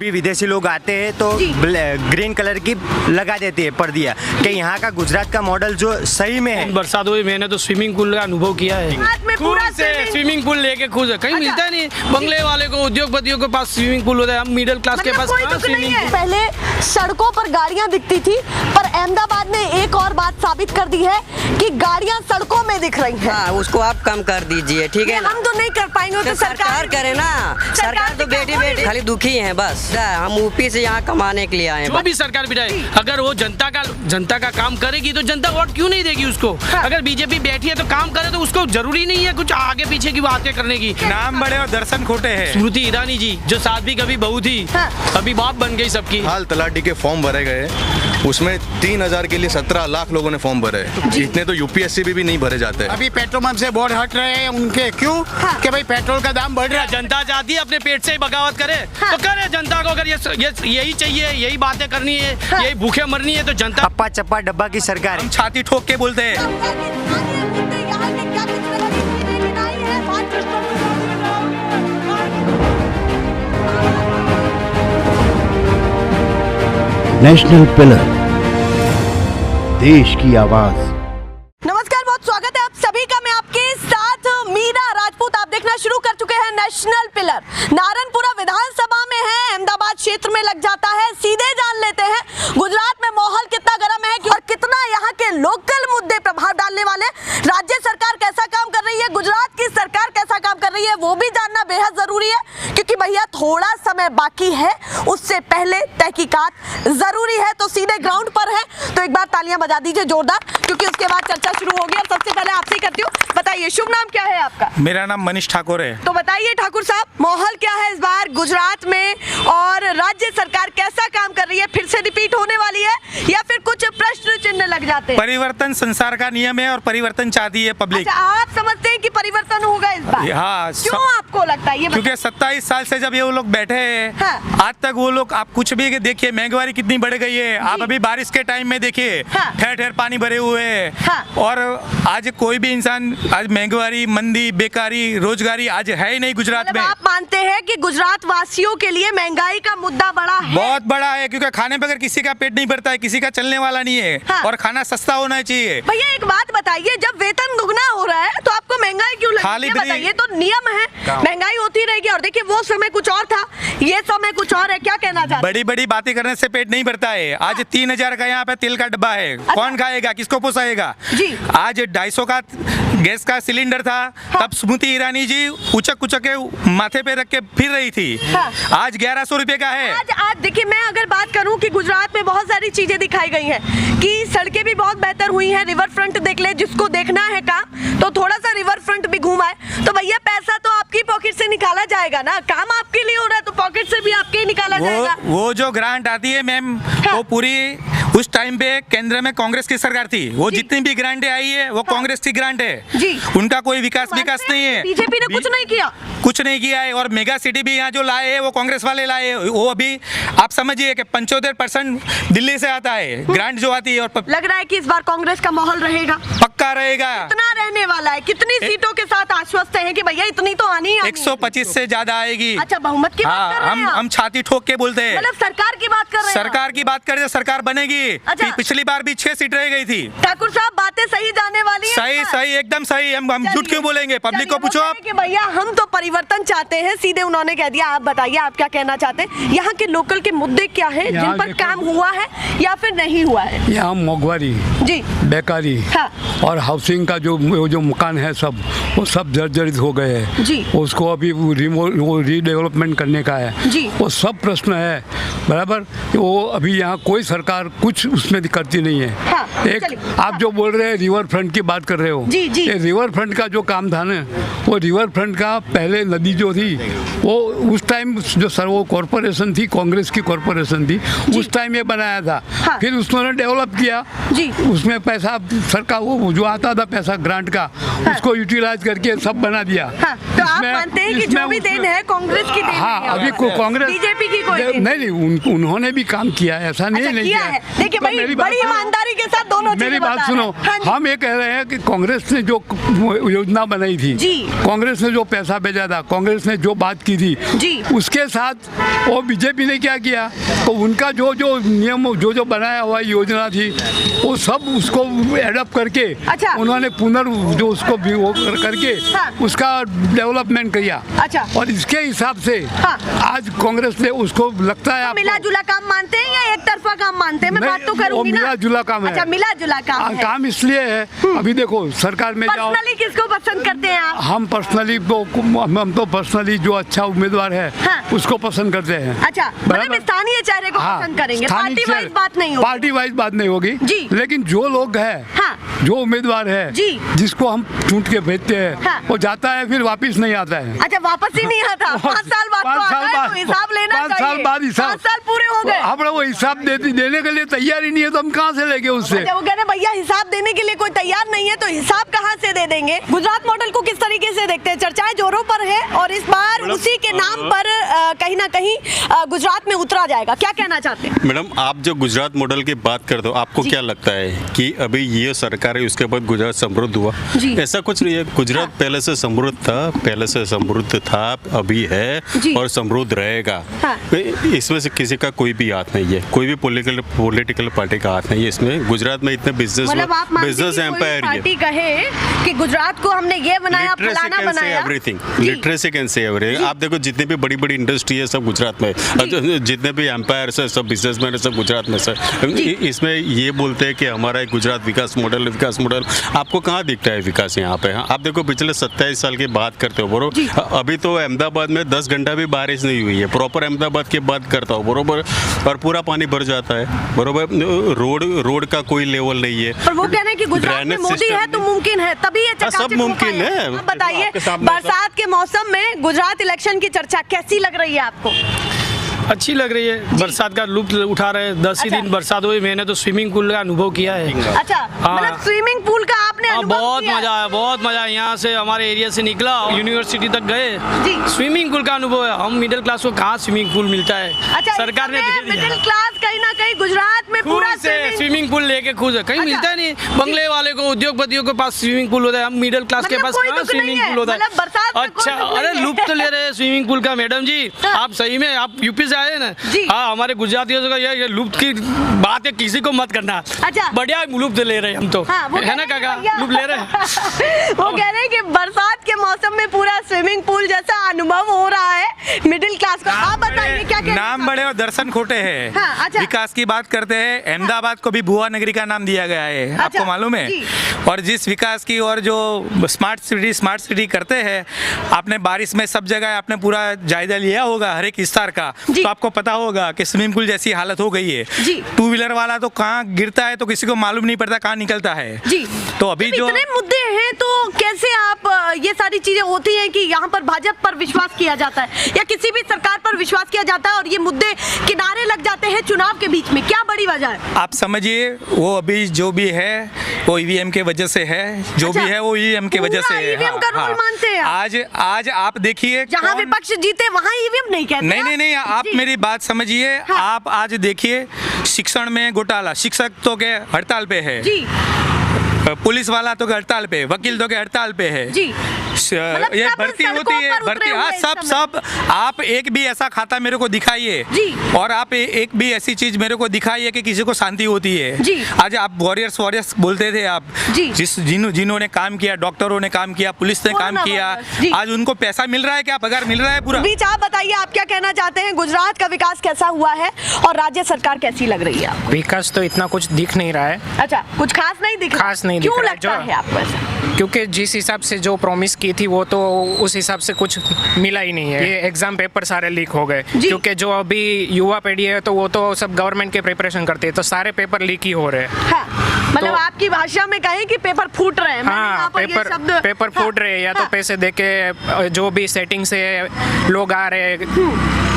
भी विदेशी लोग आते हैं तो ग्रीन कलर की लगा देती है पर्दियाँ। कि यहाँ का गुजरात का मॉडल जो सही में है। बरसात हुई, मैंने तो स्विमिंग पूल का अनुभव किया है। पूरा स्विमिंग पूल लेके खुश है, कहीं मिलता नहीं। बंगले वाले को, उद्योगपतियों के पास स्विमिंग पूल होता है, हम मिडिल क्लास के पास कहाँ स्विमिंग पूल। पहले सड़कों पर गाड़ियां दिखती थी, पर अहमदाबाद ने एक और बात साबित कर दी है कि गाड़ियां सड़कों में दिख रही हैं। हाँ, उसको आप कम कर दीजिए, ठीक है ना? हम तो नहीं कर पाएंगे, तो सरकार करे ना। सरकार तो बेटी खाली दुखी है बस। हम यूपी से यहाँ कमाने के लिए आए हैं। जो भी सरकार बिठाए, अगर वो जनता का काम करेगी तो जनता वोट क्यों नहीं देगी उसको? अगर बीजेपी बैठी है तो काम करे तो उसको जरूरी नहीं है कुछ आगे पीछे की बातें करने की। नाम बड़े और दर्शन खोटे हैं। स्मृति ईरानी जी जो साथ भी कभी बहू थी, अभी बाप बन गई सबकी। हाल तलाटी के फॉर्म भरे गए, उसमें 3000 के लिए 17 लाख लोगों ने फॉर्म भरे। इतने तो यूपीएससी भी नहीं भरे जाते। अभी पेट्रोल पंप से बोर्ड हट रहे हैं उनके, क्यों? कि भाई पेट्रोल का दाम बढ़ रहा है। जनता चाहती है अपने पेट से ही बगावत करे तो करे। जनता को अगर यही चाहिए, यही बातें करनी है, यही भूखे मरनी है तो जनता अप्पा चप्पा डब्बा की सरकार। हम छाती ठोक के बोलते हैं। नेशनल पिलर, देश की आवाज। नमस्कार, बहुत स्वागत है आप सभी का। मैं आपके साथ मीरा राजपूत। आप देखना शुरू कर चुके हैं नेशनल पिलर। नारायणपुरा विधानसभा में है, अहमदाबाद क्षेत्र में लग जाता है। सीधे जान लेते हैं गुजरात में माहौल कितना गर्म है और कितना यहाँ के लोकल मुद्दे प्रभाव डालने वाले। राज्य सरकार कैसा काम कर रही है, गुजरात की सरकार कैसा काम कर रही है, वो भी जानना बेहद जरूरी है, क्योंकि भैया थोड़ा समय बाकी है, उससे पहले तहकीकात जरूरी है। तो सीधे ग्राउंड पर है, तो एक बार तालियां बजा दीजिए जोरदार, क्योंकि उसके बाद चर्चा शुरू होगी। और सबसे पहले आपसे ही करती हूँ, बताइए शुभ नाम क्या है आपका? मेरा नाम मनीष ठाकुर है। तो बताइए ठाकुर साहब, माहौल क्या है इस बार गुजरात में, और राज्य सरकार कैसा काम कर रही है? फिर से रिपीट होने वाली है या फिर कुछ प्रश्न चिन्ह लग जाते हैं? परिवर्तन संसार का नियम है और परिवर्तन चाहती है पब्लिक। अच्छा, आप समझते हैं कि परिवर्तन होगा इस बार? हाँ। क्यों आपको लगता है ये? क्योंकि 27 साल से जब ये वो लोग बैठे हैं, हाँ। आज तक वो लोग, आप कुछ भी देखिए, महंगाई कितनी बढ़ गई है। आप अभी बारिश के टाइम में देखिए, हाँ। ठहर ठहर पानी भरे हुए हैं। हाँ। और आज कोई भी इंसान, आज महंगाई, मंदी, बेकारी, रोजगारी आज है ही नहीं गुजरात मतलब में। आप मानते हैं कि गुजरात वासियों के लिए महंगाई का मुद्दा बड़ा है? बहुत बड़ा है, क्योंकि खाने बगैर किसी का पेट नहीं भरता है, किसी का चलने वाला नहीं है। हाँ। और खाना सस्ता होना चाहिए। भैया एक बात बताइए, जब वेतन दुगना हो रहा है तो आपको महंगाई क्यों लग रही है? बताइए, तो नियम है, महंगाई होती रहेगी। और देखिए वो समय कुछ और था, ये समय कुछ और है। क्या कहना चाहते? बड़ी बड़ी बातें करने से पेट नहीं भरता है। आज 3000 का यहाँ पे तेल का डब्बा है। कौन खाएगा, किसको पोसाएगा? जी। आज 250 का गैस का सिलेंडर था, तब स्मृति ईरानी जी उचक के माथे पे रख के फिर रही थी। आज 1100 रुपए का है। आज देखिए, मैं अगर बात करूं कि गुजरात में बहुत सारी चीजें दिखाई गई हैं, कि सड़कें भी बहुत बेहतर हुई हैं। रिवर फ्रंट देख ले, जिसको देखना है काम तो थोड़ा सा रिवर फ्रंट भी घूमाए। तो भैया पैसा तो आपकी पॉकेट से निकाला जाएगा ना, काम आपके लिए हो रहा है तो पॉकेट से भी आपके ही निकाला जाएगा। वो जो ग्रांट आती है मैम, वो पूरी उस टाइम पे केंद्र में कांग्रेस की सरकार थी। वो जितनी भी ग्रांटें आई है वो कांग्रेस की ग्रांट है जी। उनका कोई विकास नहीं है। बीजेपी ने कुछ नहीं किया, कुछ नहीं किया है। और मेगा सिटी भी यहाँ जो लाए हैं वो कांग्रेस वाले लाए हैं। वो अभी आप समझिए कि 75% दिल्ली से आता है ग्रांट जो आती है। और लग रहा है कि इस बार कांग्रेस का माहौल रहेगा, पक्का रहेगा। कितना रहने वाला है, कितनी सीटों के साथ आश्वस्त हैं कि भैया इतनी तो आनी है? 125 से ज्यादा आएगी। अच्छा, बहुमत की बात कर रहे हैं हम छाती ठोक के बोलते हैं। मतलब सरकार की बात कर रहे हैं? सरकार की बात करें तो सरकार बनेगी। अच्छा। पिछली बार भी 6 सीट रह गई थी। ठाकुर साहब, बातें सही जाने वाली है? सही एकदम सही। हम झूठ क्यों बोलेंगे? पब्लिक को पूछो आप। कि भैया हम तो परिवर्तन चाहते हैं, सीधे उन्होंने कह दिया। आप बताइए, आप क्या कहना चाहते हैं? यहाँ के लोकल के मुद्दे क्या है जिन पर काम हुआ है या फिर नहीं हुआ है? यहाँ मोंघवारी जी, बेकारी, हाँ। और हाउसिंग का जो मकान है वो सब जर्जरित हो गए हैं जी। उसको अभी रीडेवलपमेंट करने का है जी। वो सब प्रश्न है बराबर। वो अभी यहाँ कोई सरकार कुछ उसमें करती नहीं है। हाँ, एक आप जो बोल रहे हैं रिवर फ्रंट की बात कर रहे हो, जी, जी। ये रिवर फ्रंट का जो काम था ना, वो रिवर फ्रंट का पहले नदी जो थी वो उस टाइम जो वो कॉरपोरेशन थी, कांग्रेस की कॉरपोरेशन थी, उस टाइम ये बनाया था। हाँ। फिर उसने डेवलप किया जी। उसमें पैसा सरकार वो जो आता था पैसा ग्रांट का, हाँ। उसको यूटिलाइज करके सब बना दिया। हाँ। तो आप मानते हैं कि जो भी देन है कांग्रेस की देन हाँ, है? अभी कांग्रेस बीजेपी की कोई देन नहीं, उन्होंने भी काम किया है, ऐसा नहीं अच्छा, नहीं किया किया है। देखिए तो भाई मेरी बात बड़ी सुनो। ईमानदारी के साथ दोनों मेरी चीजें बात बता सुनो, रहे हैं। हाँ जी। हम ये कह रहे हैं कि कांग्रेस ने जो योजना बनाई थी, जी। कांग्रेस ने जो पैसा भेजा था, कांग्रेस ने जो बात की थी, जी। उसके साथ वो बीजेपी ने क्या किया, तो उनका जो जो नियम जो बनाया हुआ योजना थी, वो सब उसको एडप्ट करके अच्छा। उन्होंने जो उसको भी वो करके हाँ। उसका डेवलपमेंट किया। अच्छा। और इसके हिसाब से हाँ। आज कांग्रेस ने उसको लगता है आपको- मिला जुला काम मानते हैं या एक तरफा काम मानते हैं? मैं नहीं, बात तो वो करूंगी ना। मिला जुला काम है। अच्छा, मिला जुला काम है। काम इसलिए है, अभी देखो सरकार में जाओ, पर्सनली किसको पसंद करते हैं आप? हम पर्सनली हम तो पर्सनली जो अच्छा उम्मीदवार है हाँ। उसको पसंद करते हैं। अच्छा, मतलब स्थानीय चेहरे को पसंद करेंगे, स्थानीय पार्टी वाइज चेहरे- बात नहीं होगी। पार्टी वाइज बात नहीं होगी जी। लेकिन जो लोग हैं, हाँ। जो उम्मीदवार है, जी। जिसको हम चुन के भेजते हैं, हाँ। वो जाता है फिर वापिस नहीं आता है। अच्छा, वापस ही नहीं आता। 5 साल बाद तो आता है, तो हिसाब लेना 5 साल चाहिए। बाद हिसाब 5 साल पूरे हो गए। हम लोग वो हिसाब देने के लिए तैयार ही नहीं है, तो हम कहाँ से लेंगे उससे? अच्छा, वो कह रहे भैया हिसाब देने के लिए कोई तैयार नहीं है, तो हिसाब कहाँ से दे देंगे? गुजरात मॉडल को किस तरीके से देखते हैं? चर्चाएं जोरों पर है और इस बार उसी के नाम पर कहीं ना कहीं गुजरात में उतरा जाएगा। क्या कहना चाहते हैं? मैडम, आप जो गुजरात मॉडल की बात करते हो, आपको क्या लगता है कि अभी ये सरकार है उसके बाद गुजरात समृद्ध हुआ? जी। ऐसा कुछ नहीं है। गुजरात पहले से समृद्ध था, अभी है जी। और समृद्ध रहेगा। हाँ। इसमें से किसी का कोई भी हाथ नहीं है, कोई भी पॉलिटिकल पार्टी का हाथ नहीं है इसमें। गुजरात में इतने मतलब आप मानते हैं कि कोई एम्पायर है। पार्टी कहे कि गुजरात को हमने ये बनाया, फलाना बनाया। एवरीथिंग, जी। Literacy can say everything. आप देखो जितनी भी बड़ी बड़ी इंडस्ट्री है सब गुजरात में, जितने भी एम्पायर है सब बिजनेसमैन है सब गुजरात में सर। इसमें ये बोलते हैं कि हमारा एक गुजरात विकास मॉडल, आपको कहाँ दिखता है विकास यहाँ पे? हाँ, आप देखो पिछले 27 साल की बात करते हो बरोबर, अभी तो अहमदाबाद में 10 घंटा भी बारिश नहीं हुई है। प्रॉपर अहमदाबाद की बात करता हूँ बरोबर, और पूरा पानी भर जाता है बरोबर। रोड का कोई लेवल नहीं है। पर वो कह रहे हैं कि गुजरात में ड्रेनेज मोदी सिस्टम है तो मुमकिन है, तभी ये चकाचक सब हो मुमकिन पाया। है। आप बताइए, आपके सामने बरसात के मौसम में गुजरात इलेक्शन की चर्चा कैसी लग रही है आपको? अच्छी लग रही है। बरसात का लुत्फ उठा रहे हैं। 10 ही अच्छा। दिन बरसात हुई, मैंने तो स्विमिंग पूल का अनुभव किया है। अच्छा, हाँ। मतलब स्विमिंग पूल का आपने अनुभव बहुत किया? मजा आया, बहुत मजा। यहाँ से हमारे एरिया से निकला, यूनिवर्सिटी तक गए, जी। स्विमिंग पूल का अनुभव है। हम मिडिल क्लास को कहाँ स्विमिंग पूल मिलता है? अच्छा, सरकार ने दे दिया। मिडिल क्लास कहीं ना कहीं गुजरात में पूरा खुद से स्विमिंग पूल लेके खुद कहीं अच्छा। मिलता है नहीं। बंगले वाले को, उद्योगपतियों के पास स्विमिंग पूल होता है, हम मिडिल क्लास के मतलब पास कोई कहाँ दुख नहीं स्विमिंग है, पूल होता मतलब बरसात में है? कोई अच्छा, दुख नहीं अरे है। लुप्त ले रहे हैं स्विमिंग पूल का मैडम जी। हाँ। आप सही में, आप यूपी से आए ना? जी। हाँ, हमारे गुजरातियों का ये लुप्त की बात है, किसी को मत करना। अच्छा। बढ़िया लुप्त ले रहे हैं हम तो, हाँ, वो है ना कह रहे काका? हैं भैया। लुप्त ले रहे हैं। वो कह रहे हैं कि बरसात के मौसम में पूरा स्विमिंग पूल जैसा अनुभव हो रहा है मिडिल क्लास को। आप बताइए क्या कहना नाम बड़े और दर्शन खोटे हैं। हाँ, अच्छा। विकास की बात करते हैं, अहमदाबाद को भी भुआ नगरी का नाम दिया गया है। अच्छा, आपको मालूम है? जी। और जिस विकास की और जो स्मार्ट सिटी करते हैं, आपने बारिश में सब जगह आपने पूरा जायजा लिया होगा हर एक विस्तार का, जी। तो आपको पता होगा कि स्विमिंग पूल जैसी हालत हो गई है। जी। 2 व्हीलर वाला तो कहाँ गिरता है तो किसी को मालूम नहीं पड़ता कहाँ निकलता है। जी। तो अभी जब जो इतने मुद्दे हैं तो कैसे आप ये सारी चीजें होती हैं कि यहाँ पर भाजपा पर विश्वास किया जाता है या किसी भी सरकार पर विश्वास किया जाता है और ये मुद्दे किनारे लग जाते हैं चुनाव के बीच में? क्या बड़ी वजह है? आप समझिए, वो अभी जो भी है वो ईवीएम के वजह से है, जो अच्छा, भी है वो ईवीएम के वजह से पूरा है। ईवीएम का रोल मानते हैं आप? आज आप देखिए, जहाँ कौन- विपक्ष जीते वहाँ ईवीएम नहीं कहते नहीं आप? नहीं नहीं, आप जी। मेरी बात समझिए। हाँ। आप आज देखिए, शिक्षण में घोटाला, शिक्षक तो के हड़ताल पे है, जी। पुलिस वाला तो के हड़ताल पे, वकील तो के हड़ताल पे है। जी। मतलब ये सब भर्ती सड़कों होती है, पर उतरे भर्ती, हुए हाँ, हैं इस सब समय। सब। आप एक भी ऐसा खाता मेरे को दिखाइए, जी। और आप एक भी ऐसी चीज मेरे को दिखाइए कि किसी को शांति होती है। जी। आज आप वॉरियर्स बोलते थे आप, जी। जिन्होंने काम किया, डॉक्टरों ने काम किया, पुलिस ने काम कोरोना किया, वायरस, जी। आज उनको पैसा मिल रहा है क्या? पगार मिल रहा है पूरा? बीच आप बताइए, आप क्या कहना चाहते हैं? गुजरात का विकास कैसा हुआ है और राज्य सरकार कैसी लग रही है आपको? विकास तो इतना कुछ दिख नहीं रहा है। अच्छा, कुछ खास नहीं दिख रहा? खास नहीं दिख क्यों रहा है, लगता जो- है आपको ऐसा? क्योंकि जिस हिसाब से जो प्रॉमिस की थी वो तो उस हिसाब से कुछ मिला ही नहीं है। ये एग्जाम पेपर सारे लीक हो गए, जी। क्योंकि जो अभी युवा पीढ़ी है तो वो तो सब गवर्नमेंट के प्रिपरेशन करते हैं, तो सारे पेपर लीक ही हो रहे हैं। हाँ। मतलब आपकी भाषा में कहें कि पेपर फूट रहे हैं। मैंने यहाँ हाँ, पर ये शब्द पेपर फूट रहे हैं या तो हाँ। पैसे देके जो भी सेटिंग से लोग आ रहे हैं,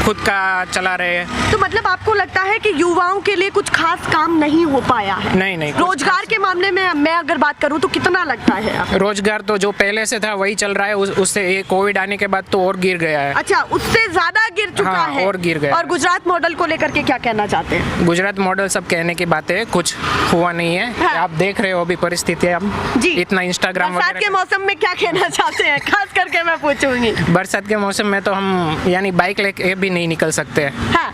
खुद का चला रहे हैं। तो मतलब आपको लगता है कि युवाओं के लिए कुछ खास काम नहीं हो पाया है? नहीं रोजगार के मामले में मैं अगर बात करूं तो कितना लगता है आपको? रोजगार तो जो पहले से था वही चल रहा है, उससे ये कोविड आने के बाद तो और गिर गया है। अच्छा, उससे ज्यादा गिर चुका हाँ, है और गिर गया। और गुजरात मॉडल को लेकर के क्या कहना चाहते हैं? गुजरात मॉडल सब कहने की बातें है, कुछ हुआ नहीं है। हाँ। आप देख रहे हो अभी परिस्थिति जी। इतना इंस्टाग्राम बरसात के मौसम में क्या कहना चाहते हैं, खास करके मैं पूछूंगी। बरसात के मौसम में तो हम यानी बाइक लेके भी नहीं निकल सकते हैं, हाँ।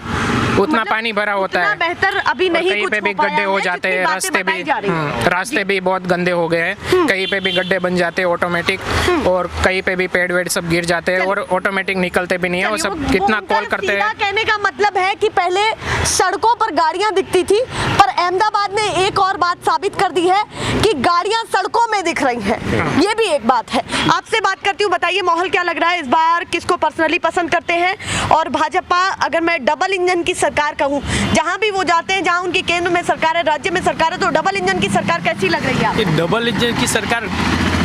उतना मतलब पानी भरा होता उतना है। बेहतर अभी और नहीं कहीं कुछ पे भी हो पाया गड्ढे हो है, जाते जितनी हैं, बातें रास्ते बताई भी जा रही हैं। रास्ते भी बहुत गंदे हो गए हैं, कहीं पे भी गड्ढे बन जाते हैं ऑटोमेटिक, और कहीं पे भी पेड़ वेड़ सब गिर जाते हैं और ऑटोमेटिक निकलते भी नहीं है। वो चलिए, सब कितना उनका कॉल करते सीधा हैं। कहने का मतलब है कि पहले सड़कों पर गाड़ियां दिखती थी, पर अहमदाबाद ने एक और बात साबित कर दी है कि गाड़ियां सड़कों में दिख रही हैं। ये भी एक बात है। आपसे बात करती हूँ, बताइए माहौल क्या लग रहा है इस बार, किसको पर्सनली पसंद करते हैं? और भाजपा, अगर मैं डबल इंजन की सरकार कहूँ, जहाँ भी वो जाते हैं, जहाँ उनकी केंद्र में सरकार है, राज्य में सरकार है, तो डबल इंजन की सरकार कैसी लग रही है आपको? ये डबल इंजन की सरकार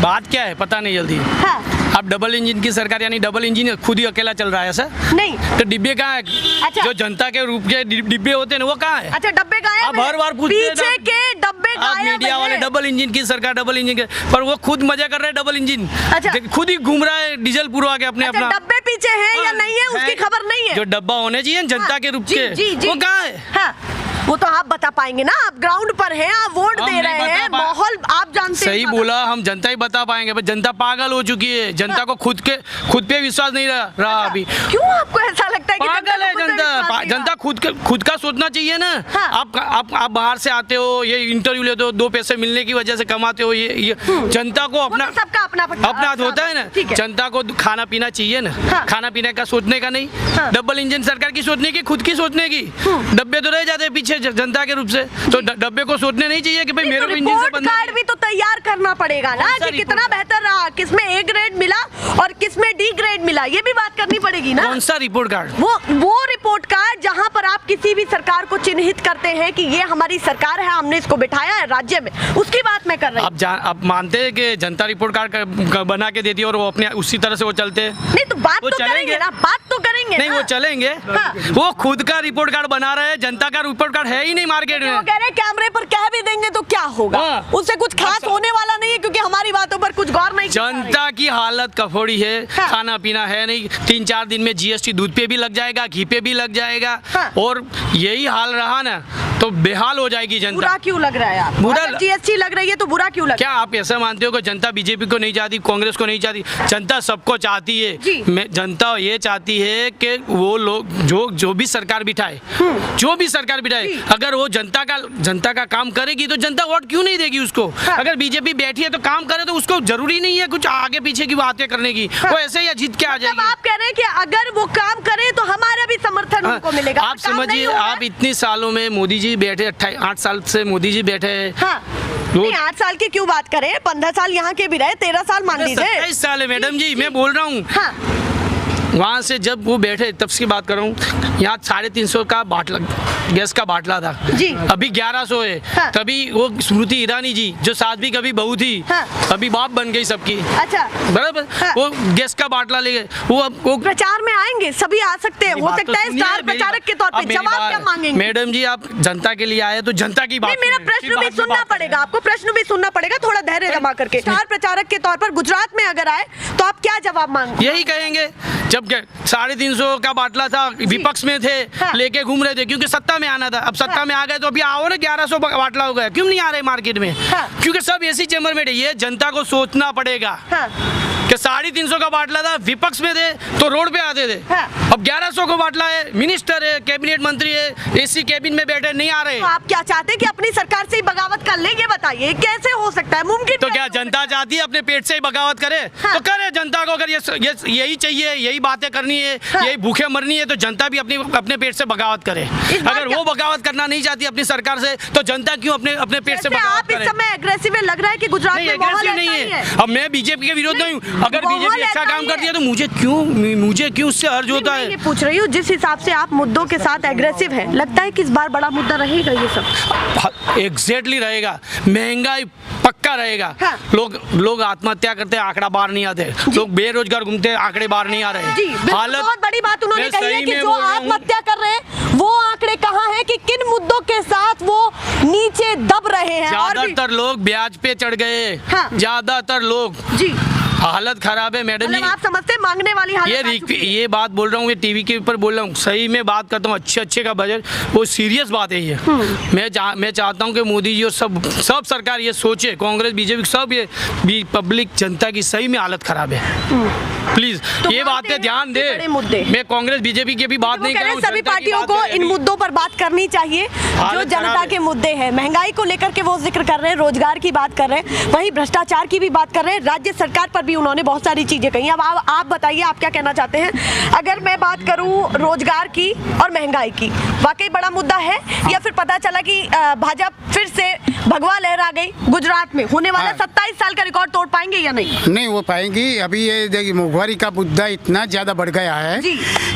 बात क्या है पता नहीं जल्दी। हाँ। अब डबल इंजन की सरकार यानी डबल इंजन खुद ही अकेला चल रहा है ऐसा? नहीं। तो डिब्बे कहाँ है? अच्छा। जो जनता के रूप के डिब्बे होते हैं ना, वो कहाँ है? अच्छा, डब्बे गायब अब हैं। हर बार पूछते हैं पीछे ना- के डब्बे आप गायब मीडिया वाले हैं। डबल इंजन की सरकार, डबल इंजन के, पर वो खुद मजा कर रहे हैं डबल इंजन। अच्छा। खुद ही घूम रहा है डीजल पुरवा के अपने अच्छा, अपना। डब्बे पीछे हैं या हाँ, नहीं है उसकी खबर नहीं है। जो डब्बा होने चाहिए ना जनता हाँ, के रूप जी, के, जी, जी। वो कहाँ है? हाँ, वो तो आप बता पाएंगे ना, आप ग्राउंड पर हैं, आप वोट हम दे नहीं रहे बता हैं, पा- माहौल आप जानते हैं। सही बोला, हम जनता ही बता पाएंगे, पर जनता पागल हो चुकी है। जनता को खुद पे विश्वास नहीं रहा अभी। क्यों आपको ऐसा लगता है कि पागल है को खुद पे जनता। विश्वास नहीं जनता रहा? खुद का सोचना चाहिए ना। हाँ। आप बाहर से आते हो, ये इंटरव्यू लेते हो, दो पैसे मिलने की वजह से कमाते हो, ये जनता को अपना वो तो सबका अपना होता है ना। ठीक है। जनता को खाना पीना चाहिए ना। हाँ। खाना पीने का सोचने का नहीं। हाँ। डबल इंजन सरकार की सोचने की, खुद की सोचने की। डब्बे तो रह जाते हैं पीछे जनता के रूप से, तो डब्बे को सोचने नहीं चाहिए कि भाई मेरे को इंजन से रिपोर्ट बनना कार्ड भी तो तैयार करना पड़ेगा ना, कौन सा कि कितना रिपोर्ट? बेहतर रहा, किसमें ए ग्रेड मिला और किसमें डी ग्रेड मिला, ये भी बात करनी पड़ेगी ना। कौन सा रिपोर्ट कार्ड? वो रिपोर्ट कार्ड जहां पर आप किसी भी सरकार को चिन्हित करते हैं कि ये हमारी सरकार है, हमने इसको बिठाया है राज्य में, उसकी बात मैं कर रही हूँ। आप मानते हैं कि जनता रिपोर्ट कार्ड बना के देती है और वो अपने उसी तरह से वो चलते हैं? नहीं तो बात वो तो चलेंगे। करेंगे ना, बात तो करेंगे नहीं, ना। वो चलेंगे। हाँ। वो खुद का रिपोर्ट कार्ड बना रहे हैं, जनता का रिपोर्ट कार्ड है ही नहीं मार्केट वो में। कह रहे हैं कैमरे पर कह भी देंगे तो क्या होगा, हाँ। उससे कुछ खास होने वाला नहीं है, क्योंकि हमारी बातों पर कुछ गौर नहीं किया जा रहा है। जनता की हालत कफोड़ी है। हाँ। खाना पीना है नहीं, 3-4 दिन में जीएसटी दूध पे भी लग जाएगा, घी पे भी लग जाएगा। हाँ। और यही हाल रहा ना तो बेहाल हो जाएगी जनता। बुरा क्यों लग रहा है आपको? बुरा अगर जीएसटी लग रही है तो बुरा क्यों लग क्या आप ऐसा मानते हो कि जनता बीजेपी को नहीं चाहती, कांग्रेस को नहीं चाहती? जनता सबको चाहती जी। है। जनता ये चाहती है कि वो लोग जो भी सरकार बिठाए, जो भी सरकार बिठाए, जी। अगर वो जनता का काम करेगी तो जनता वोट क्यों नहीं देगी उसको? हाँ। अगर बीजेपी बैठी है तो काम करे, तो उसको जरूरी नहीं है कुछ आगे पीछे की बातें करने की। वो ऐसे ही जीत के आ जब जाएगी। आप कह रहे हैं कि अगर वो काम करे तो हमारा भी समर्थन उनको मिलेगा, आप काम नहीं समझिए, होगा। आप इतने सालों में मोदी जी बैठे, 8 साल से मोदी जी बैठे हैं। हाँ। नहीं, 8 साल की क्यों बात करें, 15 साल यहाँ के भी रहे, 13 साल मान लीजिए। 27 साल है मैडम जी, मैं बोल रहा हूँ। हाँ। वहाँ से जब वो बैठे तब की बात कर रहा हूँ, यहाँ 350 का बाटला गैस का बाटला था जी। अभी 1100 है। हाँ। तभी वो स्मृति ईरानी जी जो साथ भी कभी बहू थी, हाँ। अभी बाप बन गई सबकी, अच्छा, बराबर। हाँ। वो गैस का बाटला ले गए। वो प्रचार में आएंगे, सभी आ सकते हैं, हो बात तो सकता है सुनिए, स्टार मेरी प्रचारक बात- के तौर अब पे मेरी जवाब बात- क्या मांगेंगे? मैडम जी, आप जनता के लिए आए तो जनता की बात नहीं, मेरा सुनिए। प्रश्न फिर भी बाद में सुनना बात पड़ेगा आपको, प्रश्न भी सुनना पड़ेगा, थोड़ा धैर्य जमा करके। स्टार प्रचारक के तौर पर गुजरात में अगर आए तो आप क्या जवाब मांगेंगे? यही कहेंगे, जब 350 का बाटला था, विपक्ष में थे, हाँ। लेके घूम रहे थे, क्योंकि सत्ता में आना था। अब सत्ता में आ गए तो अभी आओ ना, 1100 बाटला हो गया, क्यों नहीं आ रहे मार्केट में? हाँ। क्योंकि सब ऐसी चैम्बर में ये जनता को सोचना पड़ेगा हाँ। कि 350 का बाटला था, विपक्ष में थे तो रोड पे आते थे। हाँ। अब 1100 का बाटला है, मिनिस्टर है, कैबिनेट मंत्री है, एसी कैबिन में बैठे, नहीं आ रहे। तो आप क्या चाहते हैं कि अपनी सरकार से ही बगावत कर ले? ये बताइए कैसे हो सकता है, मुमकिन तो कैसे क्या हो सकता जनता चाहती है अपने पेट से ही बगावत करे? हाँ। तो करे जनता को। अगर ये यही चाहिए, यही बातें करनी है, हाँ। यही भूखे मरनी है, तो जनता भी अपने पेट से बगावत करे। इस बार अगर क्या- वो बगावत करना नहीं चाहती अपनी सरकार से, तो जनता क्यों अपने पेट से जैसे बगावत आप इस करे? समय एग्रेसिव लग रहा है कि गुजरात नहीं, में माहौल एग्रेसिव ऐसा नहीं ही है। अब मैं बीजेपी के विरोध नहीं हूँ। अगर अगर माहौल बीजेपी अच्छा ऐसा काम ही करती है है। तो मुझे क्यों उससे हर्ज होता मैं है? ये पूछ रही हूँ, जिस हिसाब से आप मुद्दों के साथ एग्रेसिव हैं, लगता है कि इस बार बड़ा मुद्दा रहेगा ये सब? एग्जैक्टली रहेगा, महंगाई पक्का रहेगा। हाँ। लोग आत्महत्या करते हैं, आंकड़ा बाहर नहीं आते, लोग बेरोजगार घूमते हैं, आंकड़े बाहर नहीं आ रहे। जी बिल्कुल, बहुत बड़ी बात उन्होंने मैं कही है सही कि में जो बोल रहा हूँ। आत्महत्या कर रहे हैं वो आंकड़े कहाँ हैं, कि किन मुद्दों के साथ वो नीचे दब रहे हैं। और भी ज्यादातर लोग ब्याज पे चढ़ गए। हाँ। ज्यादातर लोग, जी, हालत खराब है मैडम जी। मतलब आप समझते हैं मांगने वाली हालत आ चुकी है। ये बात बोल रहा हूँ, ये टीवी के ऊपर बोल रहा हूँ, सही में बात करता हूँ। अच्छे का बजट, वो सीरियस बात है ये। मैं चाहता हूँ कि मोदी जी और सब सरकार ये सोचे, कांग्रेस बीजेपी सब, ये पब्लिक जनता की सही में हालत खराब है। प्लीज तो ये मानते बातें हैं ध्यान आपके बड़े मुद्दे। दे। मैं कांग्रेस बीजेपी की भी बात वो नहीं कह कर रहे रहा हैं हूँ, सभी जनता की पार्टियों बात को कर रहे इन हैं। मुद्दों पर बात करनी चाहिए जो हालत जनता खराब के है। मुद्दे हैं। महंगाई को लेकर के वो जिक्र कर रहे हैं, रोजगार की बात कर रहे हैं, वहीं भ्रष्टाचार की भी बात कर रहे हैं, राज्य सरकार पर भी उन्होंने बहुत सारी चीजें कही। अब आप बताइए, आप क्या कहना चाहते हैं? अगर मैं बात करूं रोजगार की और महंगाई की, वाकई बड़ा मुद्दा है, या फिर पता चला कि भाजपा फिर से भगवा लहर आ गई? गुजरात में होने वाला 27 साल का रिकॉर्ड तोड़ पाएंगे या नहीं? नहीं हो पाएंगी। अभी ये देखिए, मोहवारी का मुद्दा इतना ज़्यादा बढ़ गया है जी।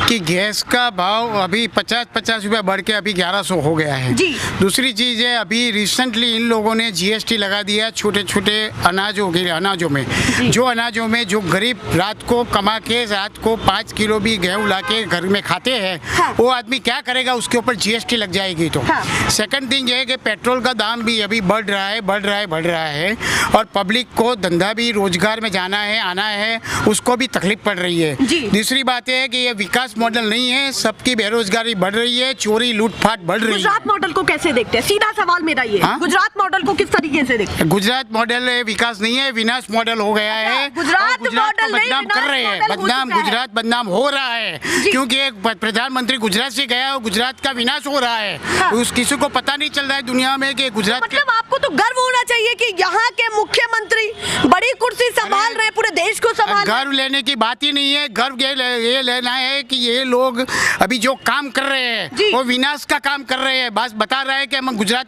कि गैस का भाव अभी 50 रुपया बढ़ के अभी 1100 हो गया है। जी। दूसरी चीज़ है, अभी रिसेंटली इन लोगों ने GST लगा दिया छोटे छोटे अनाजों में। जो अनाजों में जो गरीब रात को कमा के रात को 5 किलो भी गेहूँ ला के घर में खाते हैं, हाँ। वो आदमी क्या करेगा? उसके ऊपर GST लग जाएगी। तो हाँ। सेकंड थिंग ये है कि पेट्रोल का दाम भी अभी बढ़ रहा है और पब्लिक को धंधा भी, रोजगार में जाना है, आना है, उसको भी तकलीफ पड़ रही है। जी। दूसरी बात है कि ये विकास मॉडल नहीं है, सबकी बेरोजगारी बढ़ रही है, चोरी लूटपाट बढ़ रही है। गुजरात मॉडल को कैसे देखते हैं? सीधा सवाल मेरा ये है। हाँ? गुजरात मॉडल को किस तरीके से देखते हैं? गुजरात मॉडल विकास नहीं है, विनाश मॉडल हो गया है। गुजरात और गुजरात को मॉडल नहीं, बदनाम कर विनाश रहे हैं। मॉडल हो बदनाम चुका है। गुजरात बदनाम हो रहा है, क्योंकि एक प्रधानमंत्री गुजरात से गया और गुजरात का विनाश हो रहा है। हाँ। उस किसी को पता नहीं चल रहा है दुनिया में कि गुजरात के मतलब आपको तो गर्व होना चाहिए कि यहाँ के मुख्यमंत्री बड़ी कुर्सी संभाल रहे हैं, पूरे देश को संभाल रहे हैं। गर्व लेने की बात ही नहीं है। गर्व ये लेना है कि ये लोग अभी जो काम कर रहे जी। हैं वो विनाश का काम कर रहे हैं। बस बता रहा है कि हम गुजरात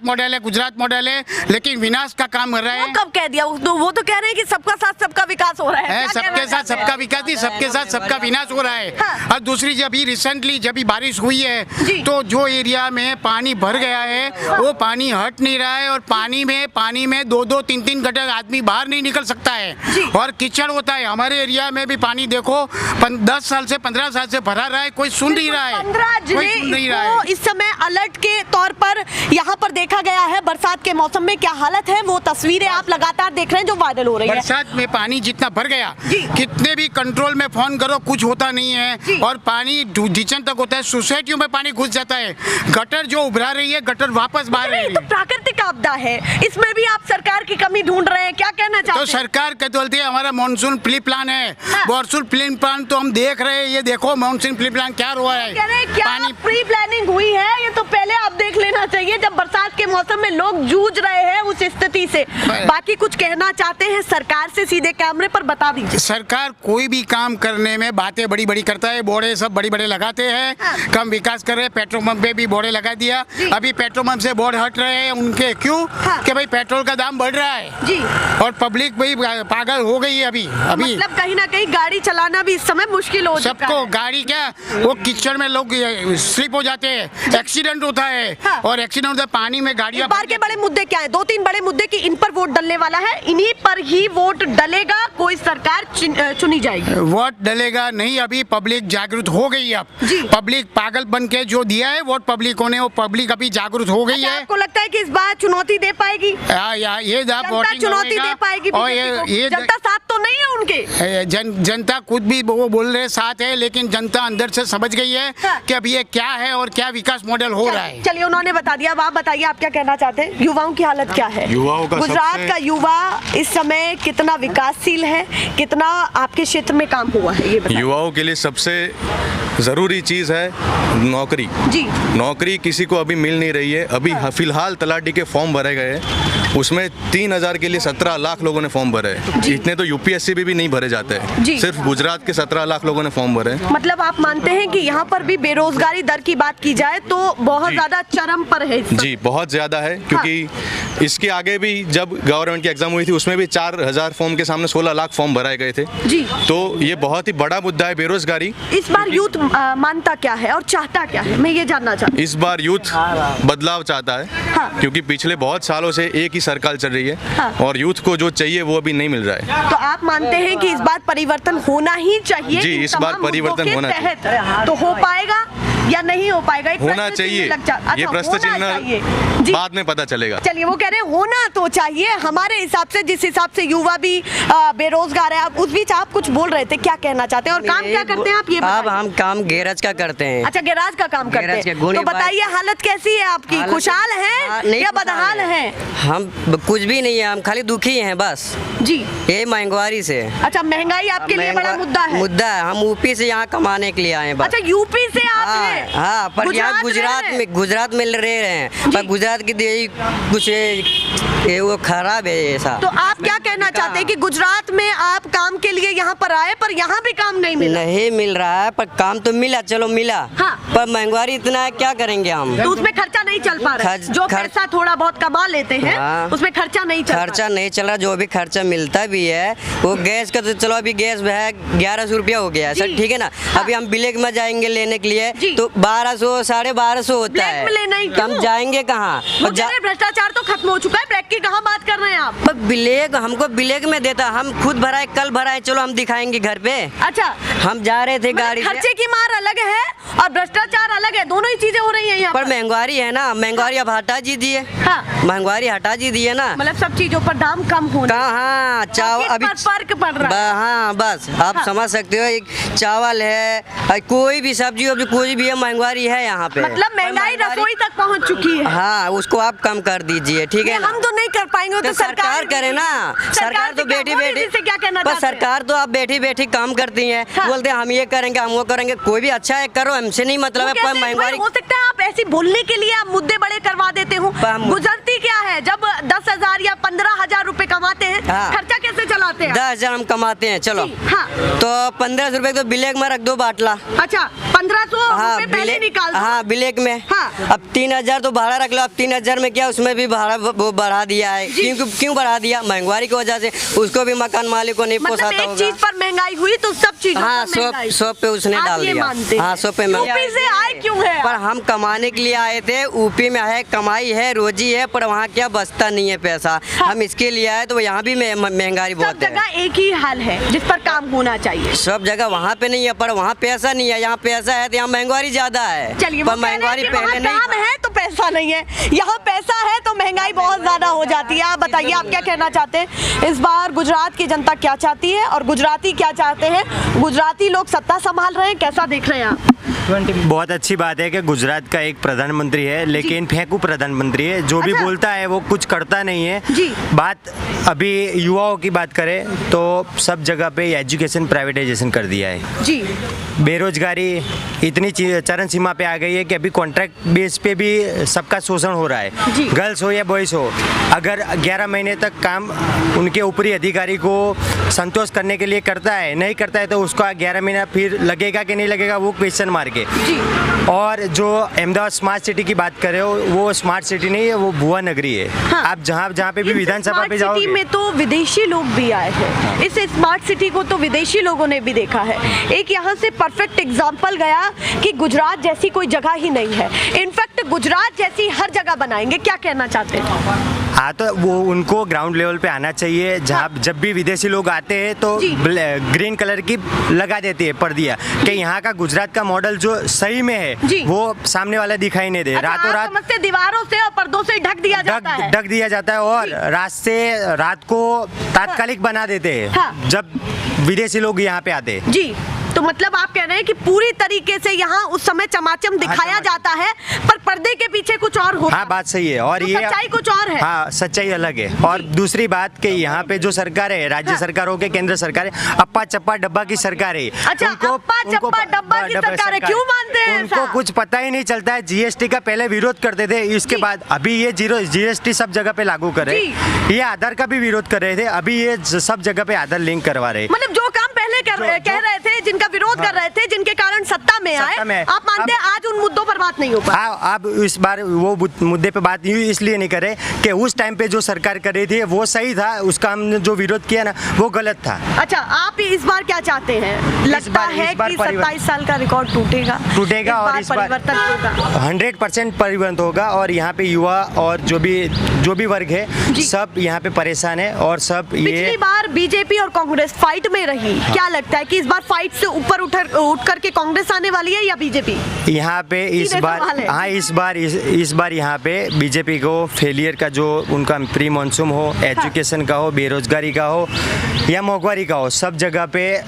मॉडल है, लेकिन विनाश का काम कर रहे वो हैं। कब कह दिया? वो तो कह रहे हैं कि सबका साथ सबका विकास हो रहा है। क्या सबके कहना साथ चाहते हैं? सबका विकास नहीं, सबके साथ सबका विनाश हो रहा है। हाँ। और दूसरी जब रिसेंटली जब बारिश हुई जी। है तो जो एरिया में पानी भर गया है वो पानी हट नहीं रहा है, और पानी में 2-2, 3-3 गटर आदमी बाहर नहीं निकल सकता है जी। और कीचड़ होता है। हमारे एरिया में भी पानी देखो 10 साल से 15 साल से भरा रहा है, कोई सुन नहीं रहा है। 15 कोई सुन नहीं रहा जिले है। को इस समय अलर्ट के तौर पर यहाँ पर देखा गया है। बरसात के मौसम में क्या हालत है वो तस्वीरें आप लगातार देख रहे हैं जो वायरल हो रही है। बरसात में पानी जितना भर गया, जी। कितने भी कंट्रोल में फोन करो कुछ होता नहीं जी। है, और पानी किचन तक होता है, सोसाइटियों में पानी घुस जाता है। गटर जो उभरा रही है, गटर वापस बाहर नहीं, रही ये तो है। प्राकृतिक आपदा है, इसमें भी आप सरकार की कमी ढूंढ रहे हैं। क्या कहना तो चाहते हैं? सरकार कहते बोलती है हमारा मानसून प्री प्लान है। हाँ। मानसून प्री प्लान तो हम देख रहे हैं, ये देखो मानसून प्री प्लान क्या हुआ है। कह रहे हैं क्या पानी प्री प्लानिंग हुई है? ये तो पहले आप देख लेना चाहिए जब बरसात के मौसम में लोग जूझ रहे हैं उस स्थिति से। बाकी कुछ कहना चाहते हैं सरकार से, सीधे कैमरे पर बता दीजिए। सरकार कोई भी काम करने में बातें बड़ी बड़ी करता है, बोर्डे सब बड़ी बड़े लगाते हैं। हाँ। कम विकास कर रहे हैं, पेट्रोल पंप पे भी बोर्डे लगा दिया। जी। अभी पेट्रोल पंप से बोर्ड हट रहे हैं उनके, क्यों? हाँ। कि भाई पेट्रोल का दाम बढ़ रहा है जी। और पब्लिक भाई पागल हो गई है अभी। मतलब कहीं ना कहीं गाड़ी चलाना भी इस समय मुश्किल हो चुका सबको है। गाड़ी क्या, वो कीचड़ में लोग स्लिप हो जाते हैं, एक्सीडेंट होता है। हाँ। और एक्सीडेंट होता है पानी में, इस गाड़ियां बार के बड़े मुद्दे क्या है? 2-3 बड़े मुद्दे कि इन पर वोट डलने वाला है, इन्हीं पर ही वोट डलेगा, कोई सरकार चुनी जाएगी। वोट डलेगा नहीं। अभी पब्लिक जागरूक हो गई है। अब जी। पब्लिक पागल बन के जो दिया है वोट पब्लिकों ने, वो पब्लिक अभी जागरूक हो गई अच्छा, है। आपको लगता है कि इस बार चुनौती दे पाएगी? ये जनता वोटिंग चुनौती दे पाएगी और बीजेपी ये को? जनता साथ तो नहीं है उनके। जनता खुद भी वो बोल रहे साथ है, लेकिन जनता अंदर से समझ गई है हाँ। कि अब ये क्या है और क्या विकास मॉडल हो रहा है। चलिए, उन्होंने बता दिया। अब आप बताइए, आप क्या कहना चाहते हैं? युवाओं की हालत क्या है? युवाओं का गुजरात सबसे- का युवा इस समय कितना विकासशील है, कितना आपके क्षेत्र में काम हुआ है, ये बताइए। युवाओं के लिए सबसे ज़रूरी चीज़ है नौकरी। जी नौकरी किसी को अभी मिल नहीं रही है। अभी फिलहाल तलाटी के फॉर्म भरे गए हैं, उसमें 3,000 के लिए 17 लाख लोगों ने फॉर्म भरे हैं। इतने तो यूपीएससी भी नहीं भरे जाते जी। हैं। सिर्फ गुजरात के 17 लाख लोगों ने फॉर्म भरे हैं। मतलब आप मानते हैं कि यहाँ पर भी बेरोजगारी दर की बात की जाए तो बहुत जी। ज्यादा चरम पर है इस वक्त। जी बहुत ज़्यादा है, क्योंकि इसके आगे भी जब गवर्नमेंट की एग्जाम हुई थी उसमें भी 4,000 फॉर्म के सामने 16 लाख फॉर्म भराए गए थे। जी तो ये बहुत ही बड़ा मुद्दा है बेरोजगारी। इस बार यूथ मानता क्या है और चाहता क्या है, मैं ये जानना चाहती हूँ। इस बार यूथ बदलाव चाहता है, हाँ। क्योंकि पिछले बहुत सालों से एक ही सरकार चल रही है हाँ। और यूथ को जो चाहिए वो अभी नहीं मिल रहा है। तो आप मानते हैं कि इस बार परिवर्तन होना ही चाहिए? जी, इन इस बार तमाम परिवर्तन मुद्दों के होना चाहिए। तहत तो हो पाएगा या नहीं हो पाएगा? एक होना प्रश्न चिन्ह चाहिए। लग अच्छा, ये प्रश्न होना चाहिए। चिन्ह जी। बाद में पता चलेगा। चलिए, वो कह रहे हैं होना तो चाहिए हमारे हिसाब से, जिस हिसाब से युवा भी बेरोजगार है। आप उस बीच आप कुछ बोल रहे थे, क्या कहना चाहते हैं और काम क्या करते हैं आप, ये अब बताइए। हम काम गैरेज का करते हैं। अच्छा, गैराज का काम करते गैराज हैं। के गुणी तो बताइए हालत कैसी है आपकी? हालत- खुशहाल हाँ, है नहीं या खुशहाल बदहाल है? हम कुछ भी नहीं है, हम खाली दुखी हैं बस। जी। ये महंगाई से। अच्छा, महंगाई आपके लिए बड़ा मुद्दा है। मुद्दा है। हम यूपी से यहाँ कमाने के लिए आए हैं बस। अच्छा, यूपी से आप हैं? हाँ, पर यहाँ गुजरात गुजरात में रह रहे हैं, पर गुजरात की देही कुछ ये वो खराब है ऐसा। तो आप क्या कहना चाहते हैं कि गुजरात में आप काम के लिए यहाँ पर आए पर यहाँ भी काम नहीं मिला? नहीं मिल रहा है, पर काम तो मिला, चलो मिला। हाँ। पर महंगाई इतना है, क्या करेंगे हम? तो उसमें खर्चा नहीं चल पा रहा है। जो पैसा थोड़ा बहुत कमा लेते हैं हाँ। उसमें खर्चा नहीं चल खर्चा नहीं चल रहा। जो भी खर्चा मिलता भी है वो गैस का, तो चलो अभी गैस है 1100 रुपया हो गया है सर, ठीक है ना। अभी हम ब्लैक में जाएंगे लेने के लिए तो 1200 1250 होता ब्लैक है। में लेना ही क्यों? हम जाएंगे कहाँ? वो कह रहे भ्रष्टाचार तो खत्म हो चुका है, ब्लैक की कहाँ बात कर रहे हैं आप? ब्लैक हमको ब्लैक में देता, हम खुद भराए, कल भराए, चलो हम दिखाएंगे घर पे। अच्छा, हम जा रहे थे गाड़ी से। खर्चे की मार अलग है और भ्रष्टाचार अलग है, दोनों ही चीजें हो रही हैं यहाँ पर महंगाई है ना, महंगाई अब हटा जी दिए। हाँ। महंगाई हटा जी दिए ना। मतलब सब चीजों पर दाम कम होना। हाँ, चावल अभी फर्क पड़ रहा है। हाँ बस आप समझ सकते हो, एक चावल है, कोई भी सब्जी अभी कोई भी है, महंगाई है यहाँ पे। मतलब महंगाई रसोई तक पहुँच चुकी है। हाँ, उसको आप कम कर दीजिए, ठीक है ना। हम तो नहीं कर पाएंगे, तो सरकार करे ना। सरकार तो बैठी बैठी से क्या कहना पर चाहते हैं? सरकार तो आप बैठी बैठी काम करती है। हाँ। बोलते हैं हम ये करेंगे, हम वो करेंगे। कोई भी अच्छा है करो, हमसे नहीं मतलब है। पर महंगाई हो सकता है आप ऐसी बोलने के लिए आप मुद्दे बड़े करवा देते हो। गुजरती क्या है जब 10,000 या 15,000 रुपए कमाते हैं, हाँ। खर्चा कैसे चलाते हैं? 10,000 हम कमाते हैं, चलो। हाँ। तो 1500 रुपए तो ब्लैक में रख दो बाटला। अच्छा, 1500 हाँ, रुपए पहले निकाल दो। हाँ, ब्लैक में। हाँ। अब 3,000 तो भाड़ा रख लो। अब 3,000 में क्या, उसमें भी भाड़ा वो बढ़ा दिया है। क्यों बढ़ा दिया? महंगाई की वजह से। उसको भी मकान मालिक को नहीं मतलब पोसाता एक होगा। चीज पर महंगाई हुई तो सब चीजों हाँ, पर महंगाई। सब पे उसने आप डाल ये दिया। मानते हैं? हाँ, सब पे यूपी से आए क्यों है? पर हम कमाने के लिए आए थे। यूपी में है, कमाई है, रोजी है, पर वहाँ क्या बचता नहीं है पैसा। हम इसके लिए आए तो यहाँ भी महंगाई सब बहुत है। जगह एक ही हाल है जिस पर काम होना चाहिए। सब जगह वहाँ पे नहीं है, पर वहाँ पैसा नहीं है। यहाँ पैसा है तो यहाँ महंगाई ज्यादा है। चलिए, पर महंगाई पहले नहीं काम है तो पैसा नहीं है, यहाँ पैसा है तो महंगाई बहुत ज्यादा हो जाती है। आप बताइए, आप क्या कहना चाहते हैं? इस बार गुजरात की जनता क्या चाहती है और गुजराती क्या चाहते हैं? गुजराती लोग सत्ता संभाल रहे हैं, कैसा देख रहे हैं आप? बहुत अच्छी बात है कि गुजरात का एक प्रधानमंत्री है, लेकिन फेंकू प्रधानमंत्री है। जो भी बोलता है वो कुछ करता नहीं है। बात अभी युवाओं की बात करें तो सब जगह पे एजुकेशन प्राइवेटाइजेशन कर दिया है जी। बेरोजगारी इतनी चरम सीमा पे आ गई है कि अभी कॉन्ट्रैक्ट बेस पे भी सबका शोषण हो रहा है। गर्ल्स हो या बॉयज़ हो, अगर 11 महीने तक काम उनके ऊपरी अधिकारी को संतोष करने के लिए करता है, नहीं करता है तो उसका 11 महीना फिर लगेगा कि नहीं लगेगा वो क्वेश्चन मार के। और जो अहमदाबाद स्मार्ट सिटी की बात कर रहे हो, वो स्मार्ट सिटी नहीं है, वो भुआ नगरी है। हाँ। आप जहाँ पे भी विधानसभा पे जाओगे में तो विदेशी लोग भी आए हैं। इस स्मार्ट सिटी को तो विदेशी लोगों ने भी देखा है। एक यहाँ से परफेक्ट एग्जांपल गया कि गुजरात जैसी कोई जगह ही नहीं है। इनफैक्ट गुजरात जैसी हर जगह बनाएंगे, क्या कहना चाहते हैं? हाँ, तो वो उनको ग्राउंड लेवल पे आना चाहिए। जहाँ जब भी विदेशी लोग आते हैं तो ग्रीन कलर की लगा देती है पर्दिया कि यहाँ का गुजरात का मॉडल जो सही में है वो सामने वाला दिखाई नहीं दे। रातों रात समझते दीवारों से और पर्दों से ढक दिया जाता है। ढक दिया जाता है और रात को तात्कालिक बना देते हैं। जब विदेशी लोग यहाँ पे आते हैं जी, तो मतलब आप कह रहे हैं कि पूरी तरीके से यहाँ उस समय चमाचम दिखाया जाता है, पर पर्दे के पीछे कुछ और होता है। हाँ, बात सही है। और तो ये सच्चाई कुछ और है। हाँ, सच्चाई अलग है। और दूसरी बात कि यहाँ पे जो सरकार है, राज्य सरकार हो के केंद्र सरकार है, अप्पा चप्पा डब्बा की सरकार है। अच्छा, अप्पा चप्पा डब्बा की सरकार है, क्यों मानते हैं उनको ऐसा? कुछ पता ही नहीं चलता है। जीएसटी का पहले विरोध करते थे, इसके बाद अभी ये जीएसटी सब जगह पे लागू कर रहे हैं। ये आधार का भी विरोध कर रहे थे, अभी ये सब जगह पे आधार लिंक करवा रहे हैं। मतलब जो काम पहले कह रहे थे, जिनका विरोध कर रहे थे, जिनके कारण सत्ता में आए, आप मानते हैं आज उन मुद्दों पर बात नहीं हो पाई? हाँ, अब इस बार वो मुद्दे पे बात इसलिए नहीं करे कि उस टाइम पे जो सरकार कर रही थी वो सही था, उसका हमने जो विरोध किया ना वो गलत था। अच्छा, आप इस बार क्या चाहते हैं? लगता है कि 27 साल का रिकॉर्ड टूटेगा और इस बार परिवर्तन होगा। 100% परिवर्तन होगा। और यहाँ पे युवा और जो भी वर्ग है सब यहाँ पे परेशान है। और सब पिछली बार बीजेपी और कांग्रेस फाइट में रही, क्या लगता है कि इस बार फाइट से ऊपर उठ करके कांग्रेस आने वाली है या बीजेपी? यहाँ पे इस बार यहाँ पे बीजेपी को फेलियर का जो उनका प्री मानसून हो, एजुकेशन का हो, बेरोजगारी का हो या मोहवारी का हो, सब जगह पे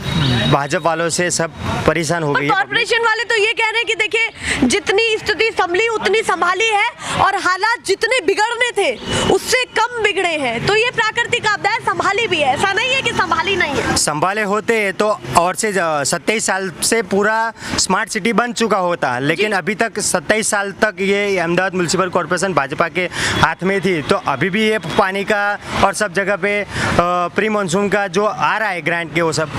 भाजपा वालों से सब परेशान हो गई। कॉर्पोरेशन वाले तो ये कह रहे हैं कि देखिए जितनी स्थिति संभली उतनी संभाली है और हालात जितने बिगड़ने थे उससे कम बिगड़े हैं। तो ये प्राकृतिक आपदा है, संभाली भी है, ऐसा नहीं है कि संभाली नहीं है। संभाले होते तो और से 27 साल से पूरा स्मार्ट सिटी बन चुका होता, लेकिन अभी तक 27 साल तक ये अहमदाबाद म्युनिसिपल कॉर्पोरेशन भाजपा के हाथ में थी। तो अभी भी ये पानी का और सब जगह पे प्री मानसून का जो आ रहा है ग्रांट के वो सब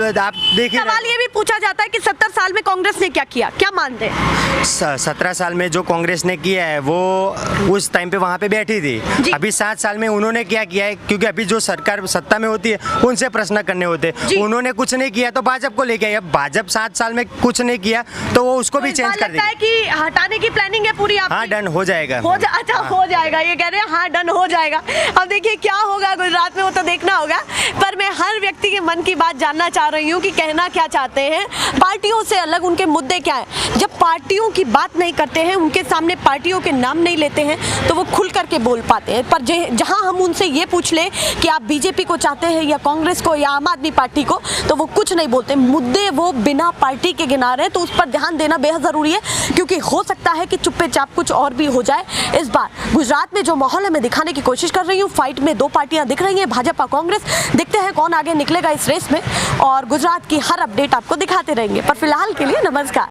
आप देखिए। सवाल ये भी पूछा जाता है कि 70 साल में कांग्रेस ने क्या किया, क्या मानते हैं? 17 साल में जो कांग्रेस ने किया है वो उस टाइम पे वहाँ पे बैठी थी। अभी 7 साल में उन्होंने क्या किया है, क्योंकि अभी जो सरकार सत्ता में होती है उनसे प्रश्न करने होते हैं। उन्होंने कुछ नहीं किया तो भाजपा को लेके आए। अब भाजपा 7 साल में कुछ नहीं किया तो वो उसको भी चेंज कर देगा। कि हटाने की प्लानिंग है पूरी आपकी? हाँ, डन हो जाएगा। अच्छा, हो जाएगा, ये कह रहे हैं हाँ डन हो जाएगा। अब देखिए क्या होगा गुजरात में, वो तो देखना होगा। पर मैं हर व्यक्ति के मन की बात जानना चाह रही हूँ कि कहना क्या चाहते हैं, पार्टियों से अलग उनके मुद्दे क्या हैं। जब पार्टियों की बात नहीं करते हैं, उनके सामने पार्टियों के नाम नहीं लेते हैं तो वो खुल करके बोल पाते हैं। पर जहां हम उनसे ये पूछ ले कि आप बीजेपी को चाहते हैं या कांग्रेस को या आम आदमी पार्टी को, तो वो कुछ नहीं बोलते। मुद्दे वो बिना पार्टी के गिना रहे हैं, तो उस पर ध्यान देना बेहद जरूरी है, क्योंकि हो सकता है कि चुप्पे चाप कुछ और भी हो जाए। इस बार गुजरात में जो माहौल है मैं दिखाने की कोशिश कर रही हूँ। फाइट में 2 पार्टियां दिख रही हैं, भाजपा कांग्रेस। देखते हैं कौन आगे निकलेगा इस रेस में और गुजरात की हर अपडेट आपको दिखाते रहेंगे। पर फिलहाल के लिए नमस्कार।